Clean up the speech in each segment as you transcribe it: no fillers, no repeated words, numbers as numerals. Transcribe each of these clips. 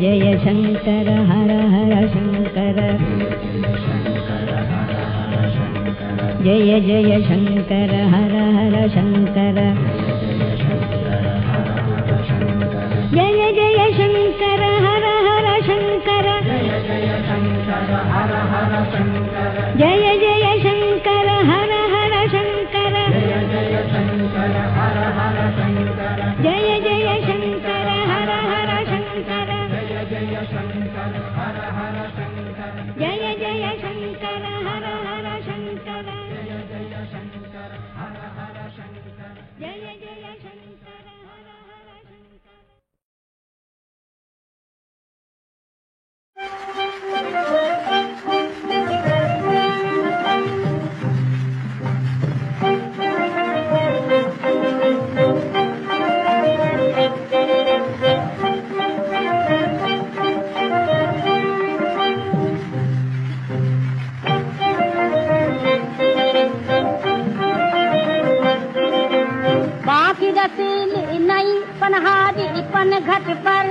जय शङ्कर हर हर शङ्कर जय जय शङ्कर हर हर शङ्कर जय जय शङ्कर हर हर शङ्कर जय जय शङ्कर हर हर शङ्कर जय जय शङ्कर हर हर शङ्कर जय जय शङ्कर हर हर शङ्कर जय जय शङ्कर हर हर शङ्कर जय जय शङ्कर हर हर शङ्कर पनहारी पन घट पर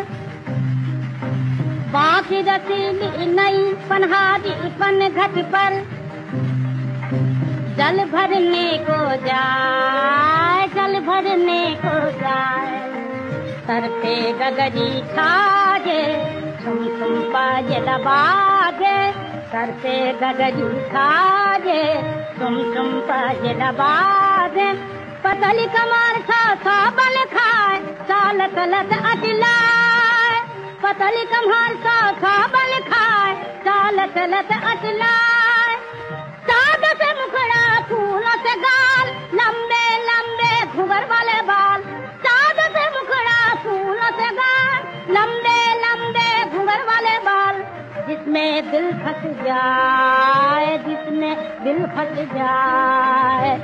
बाकी रसीली नई पनहारी पन घट पर जल भरने को जाए जल भरने को जाए सर पे गगरी खाजे छुम छुम पायल बाजे सर पे गगरी खाजे छुम छुम पायल बाजे पतली कमर सा बल खाए साल तलत अचलाए पतली कमर सा बल खाए साल तलत अचलाए साद से मुखड़ा फूलों से गाल लंबे लंबे घुंघर वाले बाल साद से मुखड़ा फूलों से गाल लंबे लंबे घुंघर वाले बाल जिसमें दिल फंस जाए जिसमें दिल फंस जाए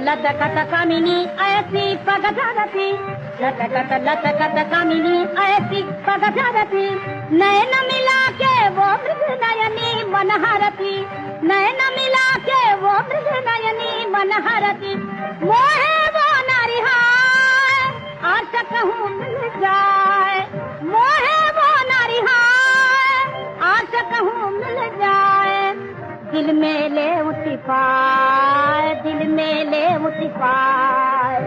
लटकत कामिनी ऐसी पगधरती लटकत कामिनी ऐसी पगधरती नैन मिला के वो मृग नयनी मनहरती नैन मिला के वो मृग नयनी मनहरती मोहे वो नारी हाय आश कहूँ मिल जाए मोहे वो नारी हाय आश कहूँ मिल जाए दिल में ले उठी पाए दिल में ले उठी पाए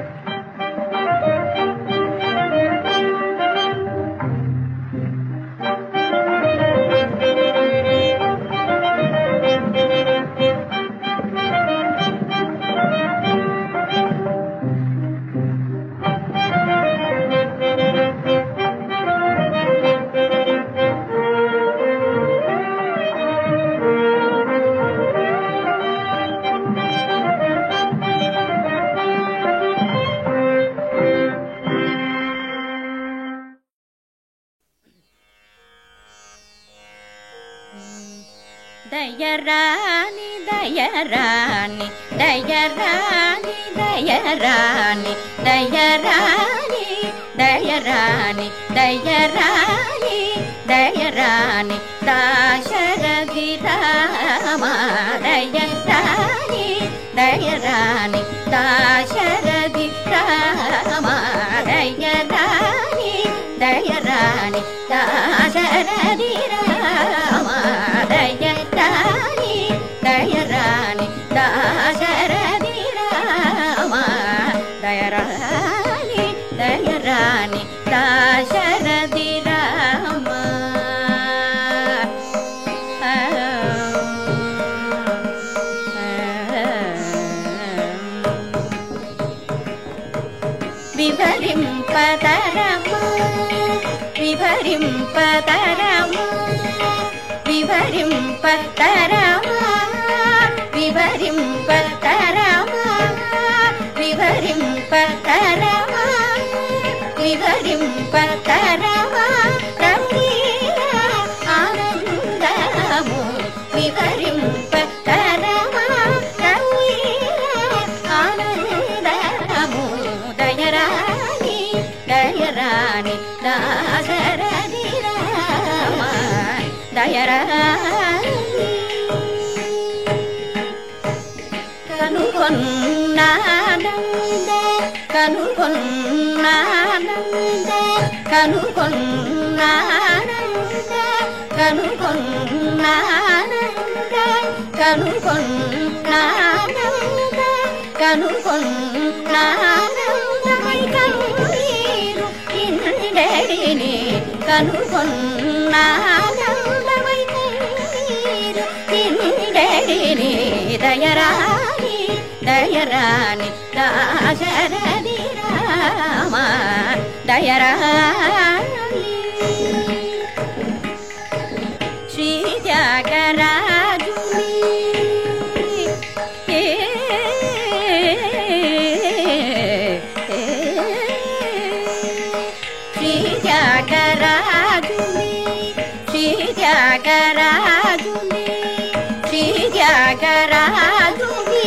दयरानी दयरानी दयरानी दयरानी दयरानी दयरानी दयरानी दयरानी दाशरथी रामा दयरानी दयरानी दाशरथी रामा दयरानी दयरानी दाशरथी रामा दयरानी दयरानी दाशरथी रामा दयरानी दयरानी दाशरथी रामा विभरिंपतरमा विभरिंपतरमा विभरिंपतरमा विभरिंपतरमा विभरिंपतरमा వివరింపతరవా రమ్య ఆనందము వివరింపతరవా రమ్య ఆనందము దయరాణి దయరాణి దాశరథి రామ దయరాణి కనుకొన్నానంద కనుకొన్నానంద కనుకొన్నానంద కనుకొన్నానంద కనుకొన్నానంద కనుకొన్నానంద కన్నీరు ఇందడిని కనుకొన్నానంద కన్నీరు ఇందడిని దయరాణి దయరాణి దాశరథి రామ దయరాణి శ్రీ త్యాగరాజుని శ్రీ త్యాగరాజుని శ్రీ త్యాగరాజుని శ్రీ త్యాగరాజుని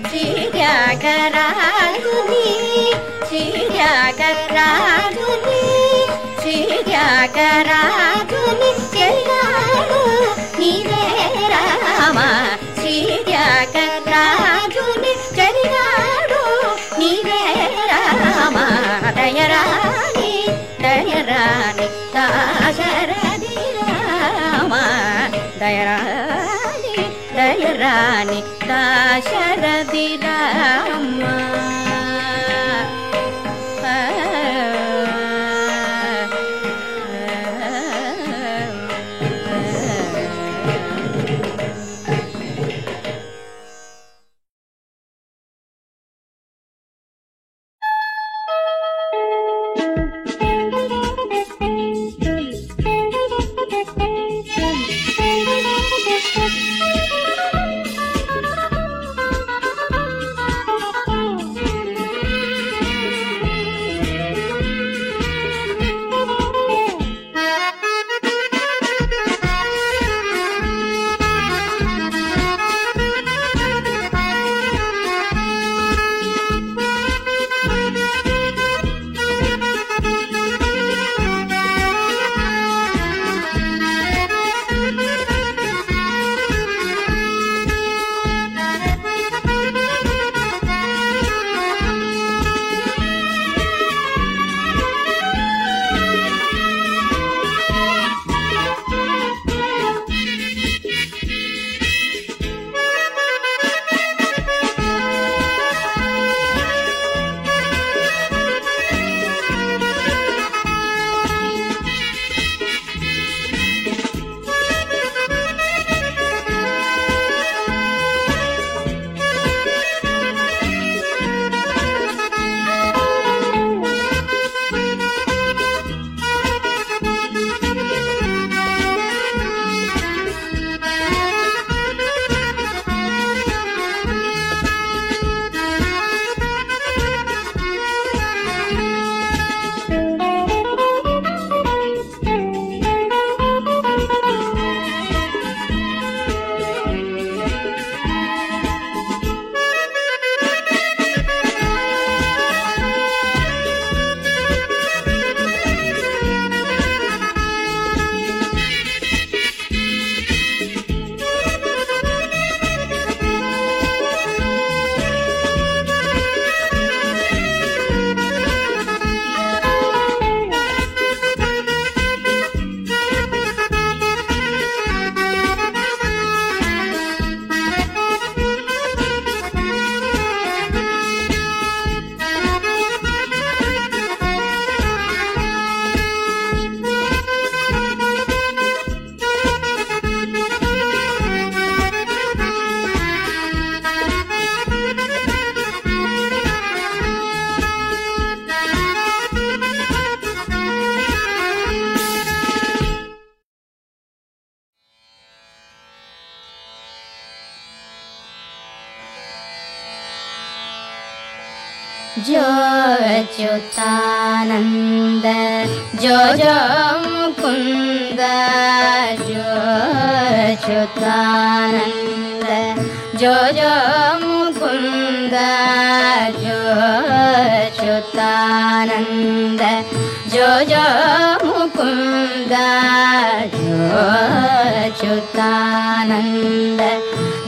శ్రీ త్యాగరాజుని శ్రీ త్యాగరాజుని శ్రీ త్యాగరాజుని చెల్లాడు నీవే రామ శ్రీ త్యాగరాజుని చెల్లాడు నీవే రామ దయరాణి దయరాణి దాశరథి రామ దయరాణి దయరాణి దాశరథి రామ जो अच्युतानन्द जो जो मुकुन्द जो अच्युतानन्द जो जो मुकुन्द जो अच्युतानन्द जो जो मुकुन्द जो अच्युतानन्द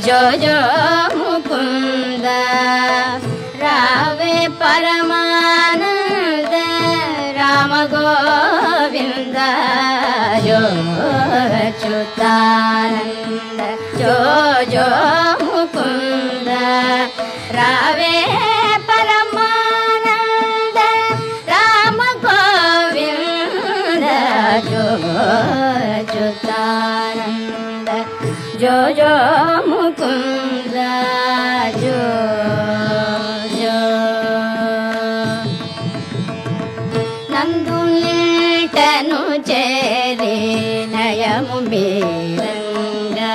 जो जो मुकुन्द रावे परमानन्द राम गोविन्द जो अच्युतानन्द जो जो मुकुन्द रावे परमानन्द राम गोविन्द जो अच्युतानन्द जो जो मुकुन्द जो నందులేటను చేరి నయము బీరంగా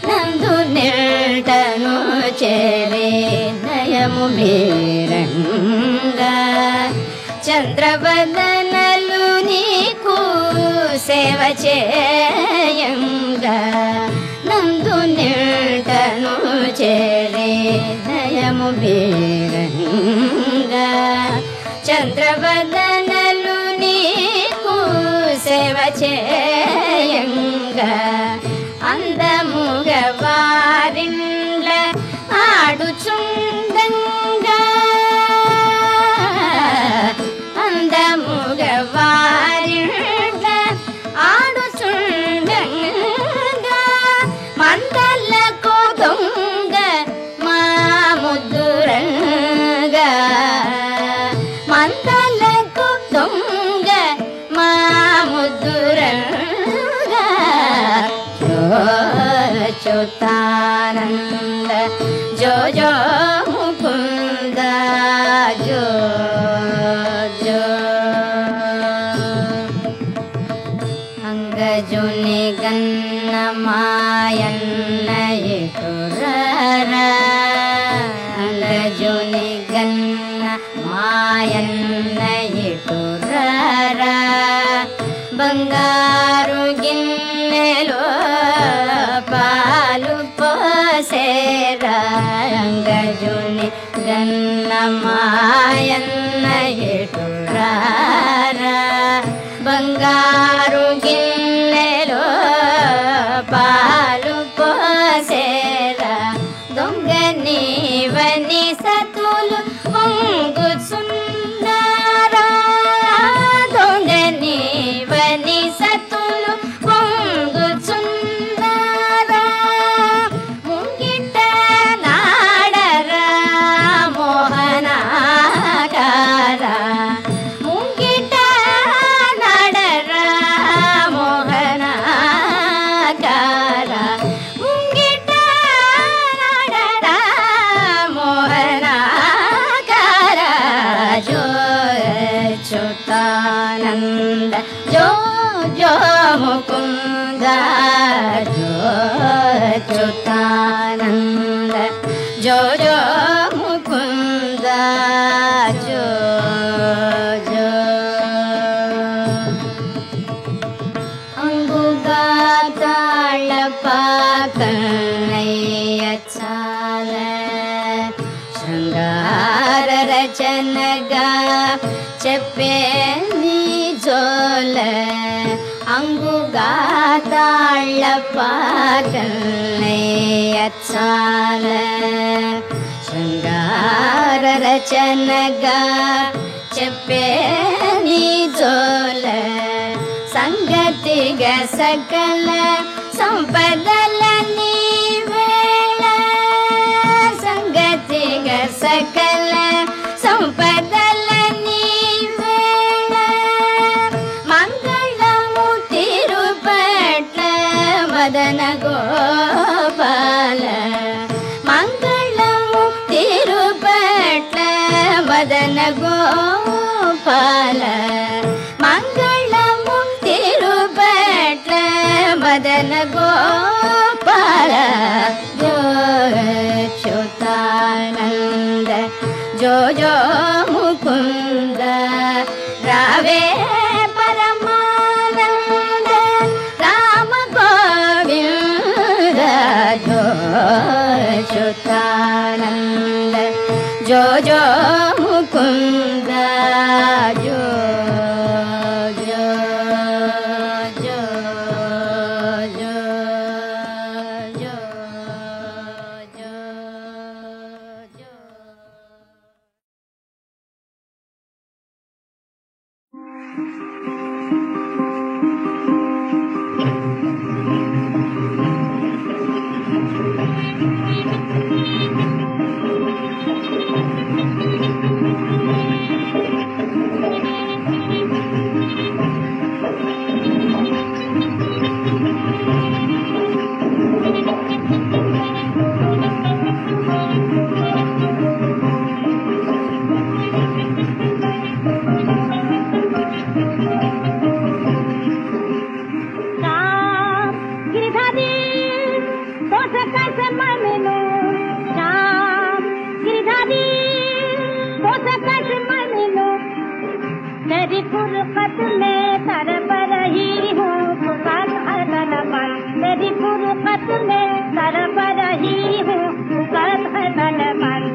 నందులేటను చేరి నయము బీరంగా చంద్రవదనలు నీకు సేవ చేయంగా నందులేటను చేరి నయము బీరంగా చంద్రవదనలు నీకు సేవ చేయంగా అందముగ వారిండ్ల ఆడుచుండంగా అందముగ వారిండ్ల ఆడుచుండంగా మందలకు దొంగ మా ముద్దురంగా మందలకు దొంగ మా ముద్దురంగా జో అచ్యుతానంద జో జో ముకుంద జో జో అంగజుని గన్న మాయన్న ఎటురరా అంగజుని గన్న మాయన్న ఎటురరా బంగారు గిన్నెలో పాలు పోసేరా అంగజుని గన్న మాయన్న ఎటురరా బంగారు గిన్నెలో పాలు పోసేరా దొంగ నీవని సతులు పొంగుచున్నారా దొంగ నీవని సతులు పొంగుచున్నారా ముంగిట నాడరా మోహనాకారా ముంగిట నాడరా మోహనాకారా ముంగిట నాడరా మోహనాకారా జో అచ్యుతానంద జో జో ముకుంద జో అచ్యుతానంద జో జో ముకుంద జో జో అంగుగా తాళప కన్నయ్య చాల శృంగార రచనగా చెప్పే నీ జోల అంగుగా తాళప కన్నయ్య చాల శృంగార రచనగా చెప్పే నీ జోల సంగతిగా సకల సంపదల నీ వేళ సంగతిగా సకల సంపదల నీ వేళ మంగళము తిరుపట్ల మదన గోపాల మంగళము తిరుపట్ల మదన గోపాల మంగళము తిరుపట్ల మదన గోపాల జో అచ్యుతానంద జో जो मुकुंद रावे परमानंद राम गोविंद जो अच्युतानंद जो जो मुकुंद जो जो जो जो जो जो जो तेरी फुरकत में तरफ रही हूँ पुकार है बलबल तेरी फुरकत में तरफ रही हूँ पुकार है बलबल